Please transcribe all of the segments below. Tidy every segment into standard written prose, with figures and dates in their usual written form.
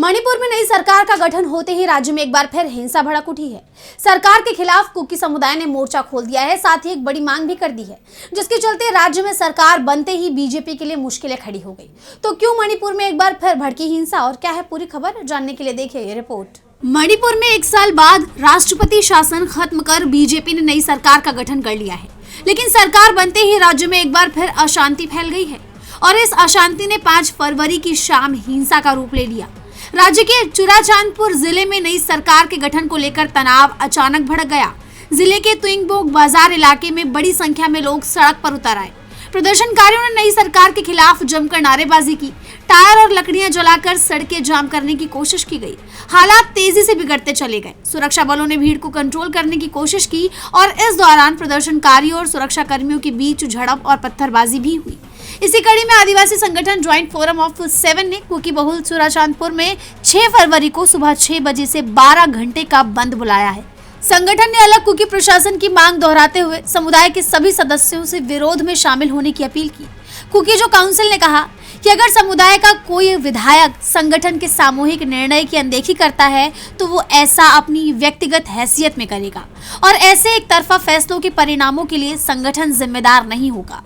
मणिपुर में नई सरकार का गठन होते ही राज्य में एक बार फिर हिंसा भड़क उठी है। सरकार के खिलाफ कुकी समुदाय ने मोर्चा खोल दिया है, साथ ही एक बड़ी मांग भी कर दी है, जिसके चलते राज्य में सरकार बनते ही बीजेपी के लिए मुश्किलें खड़ी हो गई। तो क्यों मणिपुर में एक बार फिर भड़की हिंसा और क्या है पूरी खबर, जानने के लिए देखिए ये रिपोर्ट। मणिपुर में एक साल बाद राष्ट्रपति शासन खत्म कर बीजेपी ने नई सरकार का गठन कर लिया है, लेकिन सरकार बनते ही राज्य में एक बार फिर अशांति फैल गई है और इस अशांति ने 5 फरवरी की शाम हिंसा का रूप ले लिया। राज्य के चुराचांदपुर जिले में नई सरकार के गठन को लेकर तनाव अचानक भड़क गया। जिले के तुंगबोक बाजार इलाके में बड़ी संख्या में लोग सड़क पर उतर आए। प्रदर्शनकारियों ने नई सरकार के खिलाफ जमकर नारेबाजी की, टायर और लकड़ियां जलाकर सड़कें जाम करने की कोशिश की गई। हालात तेजी से बिगड़ते चले गए। सुरक्षा बलों ने भीड़ को कंट्रोल करने की कोशिश की और इस दौरान प्रदर्शनकारियों और सुरक्षा कर्मियों के बीच झड़प और पत्थरबाजी भी हुई। इसी कड़ी में आदिवासी संगठन ज्वाइंट फोरम ऑफ 7 ने कुकी बहुल चुराचांदपुर में 6 फरवरी को सुबह 6 बजे से 12 घंटे का बंद बुलाया है। संगठन ने अलग कुकी प्रशासन की मांग दोहराते हुए समुदाय के सभी सदस्यों से विरोध में शामिल होने की अपील की। कुकी जो काउंसिल ने कहा कि अगर समुदाय का कोई विधायक संगठन के सामूहिक निर्णय की अनदेखी करता है तो वो ऐसा अपनी व्यक्तिगत हैसियत में करेगा और ऐसे एक तरफा फैसलों के परिणामों के लिए संगठन जिम्मेदार नहीं होगा।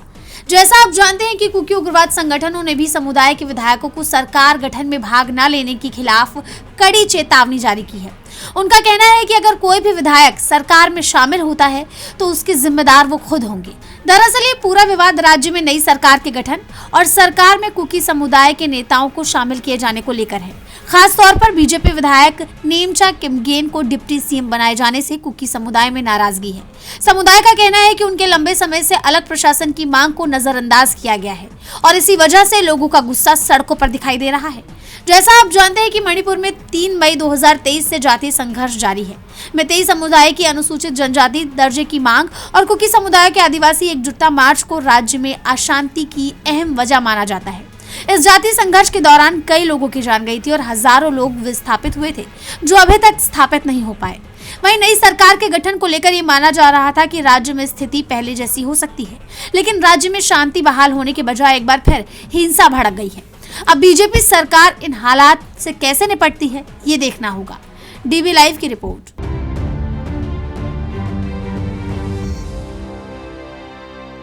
जैसा आप जानते हैं कि कुकी उग्रवाद संगठनों ने भी समुदाय के विधायकों को सरकार गठन में भाग न लेने के खिलाफ कड़ी चेतावनी जारी की है। उनका कहना है कि अगर कोई भी विधायक सरकार में शामिल होता है तो उसके जिम्मेदार वो खुद होंगे। दरअसल ये पूरा विवाद राज्य में नई सरकार के गठन और सरकार में कुकी समुदाय के नेताओं को शामिल किए जाने को लेकर है। खास तौर पर बीजेपी विधायक नेमचा किमगेन को डिप्टी सीएम बनाए जाने से कुकी समुदाय में नाराजगी है। समुदाय का कहना है कि उनके लंबे समय से अलग प्रशासन की मांग को नजरअंदाज किया गया है और इसी वजह से लोगों का गुस्सा सड़कों पर दिखाई दे रहा है। जैसा आप जानते हैं कि मणिपुर में 3 मई 2023 से जातीय संघर्ष जारी है। मेतेई समुदाय की अनुसूचित जनजाति दर्जे की मांग और कुकी समुदाय के आदिवासी एकजुटता मार्च को राज्य में अशांति की अहम वजह माना जाता है। इस जातीय संघर्ष के दौरान कई लोगों की जान गई थी और हजारों लोग विस्थापित हुए थे जो अभी तक स्थापित नहीं हो पाए। वहीं नई सरकार के गठन को लेकर ये माना जा रहा था कि राज्य में स्थिति पहले जैसी हो सकती है, लेकिन राज्य में शांति बहाल होने के बजाय एक बार फिर हिंसा भड़क गई है। अब बीजेपी सरकार इन हालात से कैसे निपटती है ये देखना होगा। डीबी लाइव की रिपोर्ट।